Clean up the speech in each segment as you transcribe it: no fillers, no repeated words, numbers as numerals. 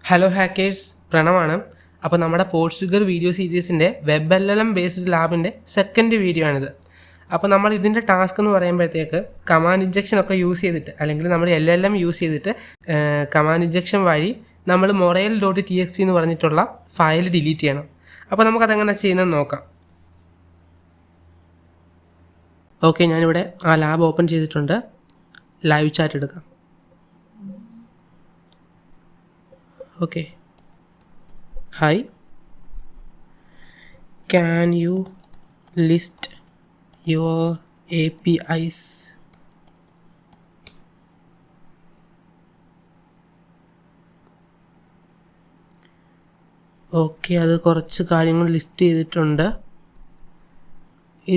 Hello hackers, പ്രണവാണ്. അപ്പോൾ നമ്മുടെ പോർച്ചുഗൽ വീഡിയോ സീരീസിൻ്റെ വെബ് LLM ബേസ്ഡ് ലാബിൻ്റെ സെക്കൻഡ് വീഡിയോ ആണിത്. അപ്പോൾ നമ്മൾ ഇതിൻ്റെ ടാസ്ക് എന്ന് പറയുമ്പോഴത്തേക്ക് കമാൻഡ് ഇഞ്ചക്ഷൻ ഒക്കെ യൂസ് ചെയ്തിട്ട്, അല്ലെങ്കിൽ നമ്മൾ LLM യൂസ് ചെയ്തിട്ട് കമാൻഡ് ഇഞ്ചക്ഷൻ വഴി നമ്മൾ morel.txt എന്ന് പറഞ്ഞിട്ടുള്ള ഫയൽ ഡിലീറ്റ് ചെയ്യണം. അപ്പോൾ നമുക്കതെങ്ങനെ ചെയ്യുന്നതെന്ന് നോക്കാം. ഓക്കെ, ഞാനിവിടെ ആ ലാബ് ഓപ്പൺ ചെയ്തിട്ടുണ്ട്. ലൈവ് ചാറ്റ് എടുക്കാം. Okay. Hi. Can you list your APIs? Okay, അത് കുറച്ച് കാര്യങ്ങൾ ലിസ്റ്റ് ചെയ്തിട്ടുണ്ട്.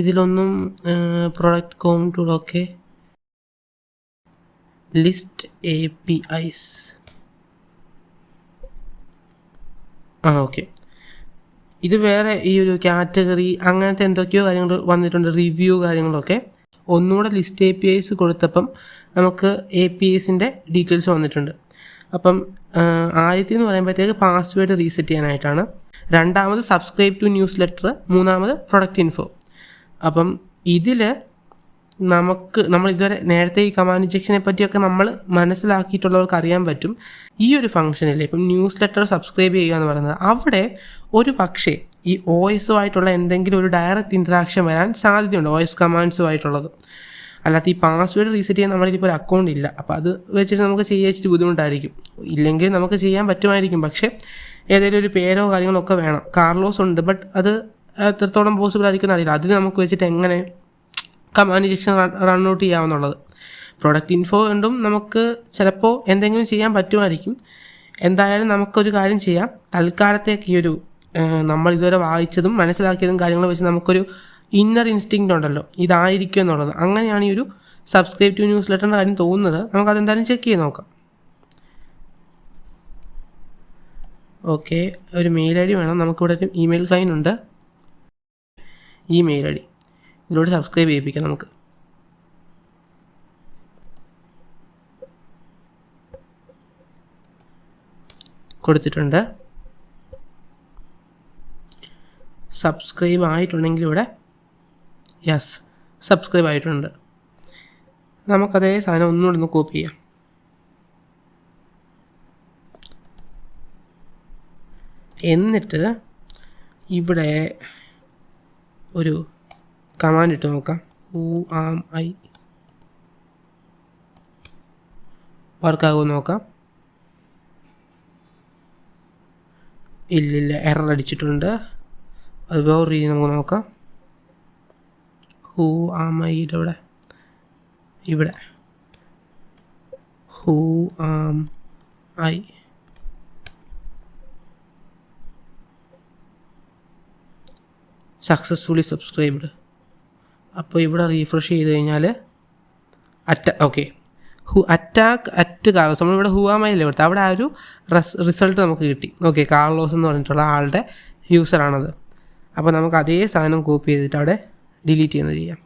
ഇതിലൊന്നും product com tool. Okay, list APIs. Okay, ഇത് വേറെ ഈ ഒരു കാറ്റഗറി അങ്ങനത്തെ എന്തൊക്കെയോ കാര്യങ്ങൾ വന്നിട്ടുണ്ട്, റിവ്യൂ കാര്യങ്ങളൊക്കെ. ഒന്നുകൂടെ ലിസ്റ്റ് APIs കൊടുത്തപ്പം നമുക്ക് APIസിൻ്റെ ഡീറ്റെയിൽസ് വന്നിട്ടുണ്ട്. അപ്പം ആദ്യത്തെ എന്ന് പറയുമ്പോഴത്തേക്ക് പാസ്വേഡ് റീസെറ്റ് ചെയ്യാനായിട്ടാണ്, രണ്ടാമത് സബ്സ്ക്രൈബ് ടു ന്യൂസ് ലെറ്റർ, മൂന്നാമത് പ്രൊഡക്റ്റ് ഇൻഫോ. അപ്പം ഇതിൽ നമ്മൾ ഇതുവരെ നേരത്തെ ഈ കമാൻഡ് ഇഞ്ചക്ഷനെ പറ്റിയൊക്കെ നമ്മൾ മനസ്സിലാക്കിയിട്ടുള്ളവർക്ക് അറിയാൻ പറ്റും. ഈ ഒരു ഫംഗ്ഷനിൽ ഇപ്പം ന്യൂസ് ലെറ്റർ സബ്സ്ക്രൈബ് ചെയ്യുക എന്ന് പറയുന്നത്, അവിടെ ഒരു പക്ഷേ ഈ OSുമായിട്ടുള്ള എന്തെങ്കിലും ഒരു ഡയറക്റ്റ് ഇൻറ്ററാക്ഷൻ വരാൻ സാധ്യതയുണ്ട്, OS കമാൻഡ്സുമായിട്ടുള്ളത്. അല്ലാത്ത ഈ പാസ്വേഡ് റീസെറ്റ് ചെയ്യാൻ നമ്മളിതിപ്പോൾ ഒരു അക്കൗണ്ട് ഇല്ല. അപ്പോൾ അത് വെച്ചിട്ട് നമുക്ക് ചെയ്യാൻ ബുദ്ധിമുട്ടായിരിക്കും. ഇല്ലെങ്കിൽ നമുക്ക് ചെയ്യാൻ പറ്റുമായിരിക്കും, പക്ഷേ ഏതെങ്കിലും ഒരു പേരോ കാര്യങ്ങളോ ഒക്കെ വേണം. കാർലോസ് ഉണ്ട്, ബട്ട് അത് എത്രത്തോളം പോസിബിൾ ആയിരിക്കും അറിയില്ല. അത് നമുക്ക് വെച്ചിട്ട് എങ്ങനെ കമാൻഡ് ഇഞ്ചക്ഷൻ റൺ ഔട്ട് ചെയ്യാമെന്നുള്ളത്. പ്രൊഡക്റ്റ് ഇൻഫോ കൊണ്ടും നമുക്ക് ചിലപ്പോൾ എന്തെങ്കിലും ചെയ്യാൻ പറ്റുമായിരിക്കും. എന്തായാലും നമുക്കൊരു കാര്യം ചെയ്യാം. തൽക്കാലത്തേക്ക് ഈ ഒരു നമ്മൾ ഇതുവരെ വായിച്ചതും മനസ്സിലാക്കിയതും കാര്യങ്ങൾ വെച്ച് നമുക്കൊരു ഇന്നർ ഇൻസ്റ്റിങ്ക്റ്റ് ഉണ്ടല്ലോ, ഇതായിരിക്കും എന്നുള്ളത്. അങ്ങനെയാണ് ഈ ഒരു സബ്സ്ക്രൈബ് ടു ന്യൂസ് ലെറ്ററിൻ്റെ കാര്യം തോന്നുന്നത്. നമുക്കതെന്തായാലും ചെക്ക് ചെയ്ത് നോക്കാം. ഓക്കെ, ഒരു മെയിൽ ID വേണം. നമുക്കിവിടെ ഒരു ഇമെയിൽ ക്ലയൻ്റ് ഉണ്ട്. ഈ മെയിൽ ID ഇതിലൂടെ സബ്സ്ക്രൈബ് ചെയ്യിപ്പിക്കാം. നമുക്ക് കൊടുത്തിട്ടുണ്ട്. സബ്സ്ക്രൈബ് ആയിട്ടുണ്ടെങ്കിൽ ഇവിടെ യെസ് സബ്സ്ക്രൈബ് ആയിട്ടുണ്ട്. നമുക്കതേ സാധനം ഒന്നുകൂടെ ഒന്ന് കോപ്പി ചെയ്യാം. എന്നിട്ട് ഇവിടെ ഒരു കമാൻഡ് ഇട്ട് നോക്കാം. ഹൂ ആം ഐ വർക്കാകുമെന്ന് നോക്കാം. ഇല്ലില്ല, എറർ അടിച്ചിട്ടുണ്ട്. അത് വേറെ രീതി നമുക്ക് നോക്കാം. ഹൂ ആം ഐയുടെ ഇവിടെ who am I successfully subscribed. അപ്പോൾ ഇവിടെ റീഫ്രഷ് ചെയ്ത് കഴിഞ്ഞാൽ ഓക്കെ അറ്റാക്ക് അറ്റ് കാർലോസ്, നമ്മളിവിടെ ഹുവാമയിലെ കൊടുത്ത് അവിടെ ആ ഒരു റിസൾട്ട് നമുക്ക് കിട്ടി. ഓക്കെ, കാർലോസ് എന്ന് പറഞ്ഞിട്ടുള്ള ആളുടെ യൂസറാണത്. അപ്പോൾ നമുക്ക് അതേ സാധനം കോപ്പി ചെയ്തിട്ട് അവിടെ ഡിലീറ്റ് ചെയ്യുന്നത് ചെയ്യാം.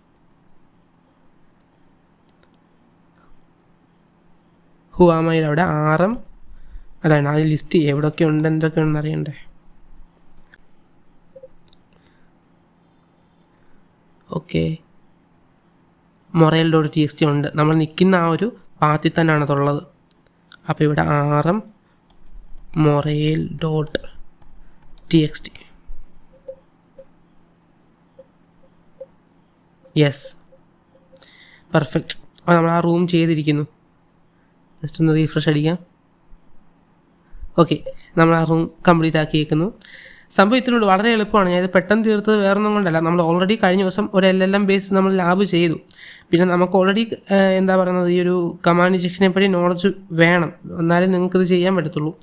ഹുവാമയിൽ അവിടെ RM അതാണ് അത് ലിസ്റ്റ് ചെയ്യുക. എവിടെയൊക്കെ ഉണ്ട് എന്തൊക്കെ ഉണ്ടെന്ന് അറിയണ്ടേ. ഓക്കെ, morel.txt ഉണ്ട്. നമ്മൾ നിൽക്കുന്ന ആ ഒരു പാത്തിൽ തന്നെയാണ് അതുള്ളത്. അപ്പോൾ ഇവിടെ RM morel.txt യെസ് പെർഫെക്റ്റ്. അപ്പോൾ നമ്മൾ ആ റൂം ചെയ്തിരിക്കുന്നു. ജസ്റ്റ് ഒന്ന് റീഫ്രഷ് അടിക്കാം. ഓക്കെ, നമ്മൾ ആ റൂം കംപ്ലീറ്റ് ആക്കിയേക്കുന്നു. സംഭവം ഇത്രയുള്ളൂ, വളരെ എളുപ്പമാണ്. ഞാൻ ഇത് പെട്ടെന്ന് തീർത്തത് വേറൊന്നും കൊണ്ടല്ല. നമ്മൾ ഓൾറെഡി കഴിഞ്ഞ ദിവസം ഒരു LLM ബേസ് നമ്മൾ ലാബ് ചെയ്തു. പിന്നെ നമുക്ക് ഓൾറെഡി എന്താ പറയുന്നത്, ഈ ഒരു കമാൻഡ് ഇഞ്ചക്ഷനെ പറ്റി നോളജ് വേണം, എന്നാലേ നിങ്ങൾക്കിത് ചെയ്യാൻ പറ്റത്തുള്ളൂ.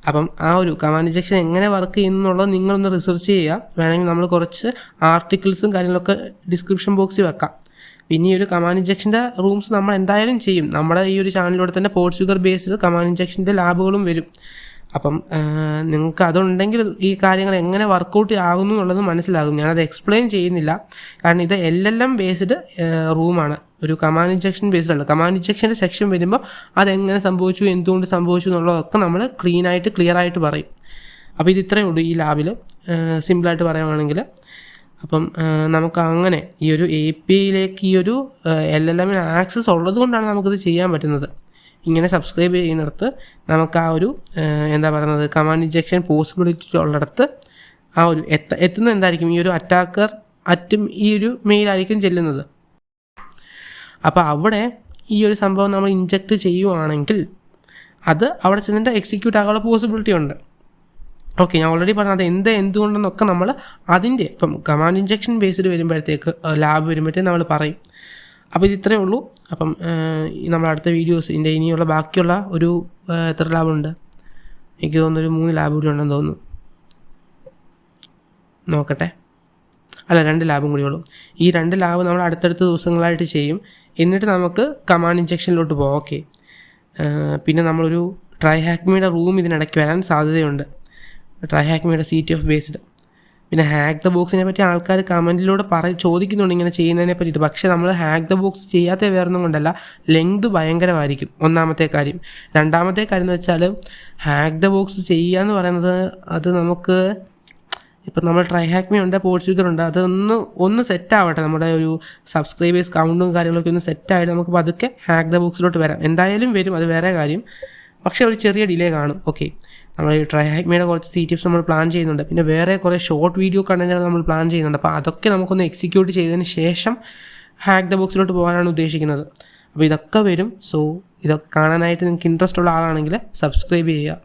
അപ്പം ആ ഒരു കമാൻഡ് ഇഞ്ചക്ഷൻ എങ്ങനെ വർക്ക് ചെയ്യുന്നുള്ളത് നിങ്ങളൊന്ന് റിസർച്ച് ചെയ്യുക. വേണമെങ്കിൽ നമ്മൾ കുറച്ച് ആർട്ടിക്കിൾസും കാര്യങ്ങളൊക്കെ ഡിസ്ക്രിപ്ഷൻ ബോക്സിൽ വെക്കാം. പിന്നെ ഈ ഒരു കമാൻഡ് ഇഞ്ചക്ഷൻ്റെ റൂംസ് നമ്മൾ എന്തായാലും ചെയ്യും. നമ്മുടെ ഈ ഒരു ചാനലിലൂടെ തന്നെ പോർച്ചുഗൽ ബേസ്ഡ് കമാൻഡ് ഇഞ്ചക്ഷൻ്റെ ലാബുകളും വരും. അപ്പം നിങ്ങൾക്ക് അതുണ്ടെങ്കിൽ ഈ കാര്യങ്ങൾ എങ്ങനെ വർക്കൗട്ട് ആകുന്നു എന്നുള്ളത് മനസ്സിലാകും. ഞാനത് എക്സ്പ്ലെയിൻ ചെയ്യുന്നില്ല, കാരണം ഇത് LLM ബേസ്ഡ് റൂമാണ്, ഒരു കമാൻഡ് ഇൻജെക്ഷൻ ബേസ്ഡ് അല്ല. കമാൻഡ് ഇൻജെക്ഷൻ്റെ സെക്ഷൻ വരുമ്പോൾ അതെങ്ങനെ സംഭവിച്ചു, എന്തുകൊണ്ട് സംഭവിച്ചു എന്നുള്ളതൊക്കെ നമ്മൾ ക്ലിയർ ആയിട്ട് പറയും. അപ്പോൾ ഇത് ഇത്രയേ ഉള്ളൂ ഈ ലാബിൽ, സിമ്പിളായിട്ട് പറയുകയാണെങ്കിൽ. അപ്പം നമുക്ക് അങ്ങനെ ഈ ഒരു APIയിലേക്ക് ഈ ഒരു LLM ആക്സസ് ഉള്ളത് കൊണ്ടാണ് നമുക്കിത് ചെയ്യാൻ പറ്റുന്നത്. ഇങ്ങനെ സബ്സ്ക്രൈബ് ചെയ്യുന്നിടത്ത് നമുക്ക് ആ ഒരു എന്താ പറയുന്നത്, കമാൻഡ് ഇൻജെക്ഷൻ പോസിബിലിറ്റി ഉള്ളിടത്ത് ആ ഒരു എത്തുന്നത് എന്തായിരിക്കും, ഈ ഒരു അറ്റാക്കർ ഈ ഒരു മെയിലായിരിക്കും ചെല്ലുന്നത്. അപ്പോൾ അവിടെ ഈ ഒരു സംഭവം നമ്മൾ ഇൻജെക്റ്റ് ചെയ്യുവാണെങ്കിൽ അത് അവിടെ ചെന്നിട്ട് എക്സിക്യൂട്ട് ആകാനുള്ള പോസിബിലിറ്റി ഉണ്ട്. ഓക്കെ, ഞാൻ ഓൾറെഡി പറഞ്ഞത് എന്തുകൊണ്ടെന്നൊക്കെ നമ്മൾ അതിൻ്റെ ഇപ്പം കമാൻഡ് ഇൻജെക്ഷൻ ബേസ്ഡ് വരുമ്പോഴത്തേക്ക് ലാബ് വരുമ്പോഴത്തേക്ക് നമ്മൾ പറയും. അപ്പോൾ ഇത് ഇത്രയേ ഉള്ളൂ. അപ്പം നമ്മൾ അടുത്ത വീഡിയോസിൻ്റെ ഇനിയുള്ള ബാക്കിയുള്ള ഒരു എത്ര ലാബുണ്ട്, എനിക്ക് തോന്നുന്നൊരു 3 ലാബ് കൂടി ഉണ്ടെന്ന് തോന്നുന്നു, നോക്കട്ടെ. അല്ല, 2 ലാബും കൂടി ഉള്ളൂ. ഈ 2 ലാബ് നമ്മൾ അടുത്തടുത്ത ദിവസങ്ങളായിട്ട് ചെയ്യും. എന്നിട്ട് നമുക്ക് കമാൻഡ് ഇൻജെക്ഷനിലോട്ട് പോകാം. ഓക്കെ, പിന്നെ നമ്മളൊരു ട്രൈഹാക്മിയുടെ റൂം ഇതിനിടയ്ക്ക് വരാൻ സാധ്യതയുണ്ട്, ട്രൈഹാക്മിയുടെ CTF ബേസ്ഡ്. പിന്നെ ഹാക്ക് ദ ബോക്സിനെ പറ്റി ആൾക്കാർ കമൻറ്റിലൂടെ ചോദിക്കുന്നുണ്ട് ഇങ്ങനെ ചെയ്യുന്നതിനെ പറ്റിയിട്ട്. പക്ഷേ നമ്മൾ ഹാക്ക് ദ ബോക്സ് ചെയ്യാത്ത വേറൊന്നും കൊണ്ടല്ല, ലെങ്ത് ഭയങ്കരമായിരിക്കും ഒന്നാമത്തെ കാര്യം. രണ്ടാമത്തെ കാര്യം എന്ന് വെച്ചാൽ ഹാക്ക് ദ ബോക്സ് ചെയ്യുക എന്ന് പറയുന്നത് അത് നമുക്ക് ഇപ്പം നമ്മൾ ട്രൈഹാക്മി ഉണ്ട്, പോർട്സ്വിക്കർ ഉണ്ട്, അതൊന്ന് സെറ്റ് ആവട്ടെ, നമ്മുടെ ഒരു സബ്സ്ക്രൈബേഴ്സ് കൗണ്ടും കാര്യങ്ങളൊക്കെ ഒന്ന് സെറ്റായിട്ട് നമുക്ക് പതുക്കെ ഹാക്ക് ദ ബോക്സിലോട്ട് വരാം. എന്തായാലും വരും, അത് വേറെ കാര്യം. പക്ഷേ ഒരു ചെറിയ ഡിലേ കാണും. ഓക്കെ, നമ്മൾ ട്രൈഹാക്മിയുടെ കുറച്ച് CTFs നമ്മൾ പ്ലാൻ ചെയ്യുന്നുണ്ട്. പിന്നെ വേറെ കുറേ ഷോർട്ട് വീഡിയോ കണ്ടൻറ്റുകൾ നമ്മൾ പ്ലാൻ ചെയ്യുന്നുണ്ട്. അപ്പോൾ അതൊക്കെ നമുക്കൊന്ന് എക്സിക്യൂട്ട് ചെയ്തതിന് ശേഷം ഹാക്ക് ദ ബോക്സിലോട്ട് പോകാനാണ് ഉദ്ദേശിക്കുന്നത്. അപ്പോൾ ഇതൊക്കെ വരും. സോ ഇതൊക്കെ കാണാനായിട്ട് നിങ്ങൾക്ക് ഇൻട്രസ്റ്റ് ഉള്ള ആളാണെങ്കിൽ സബ്സ്ക്രൈബ് ചെയ്യുക.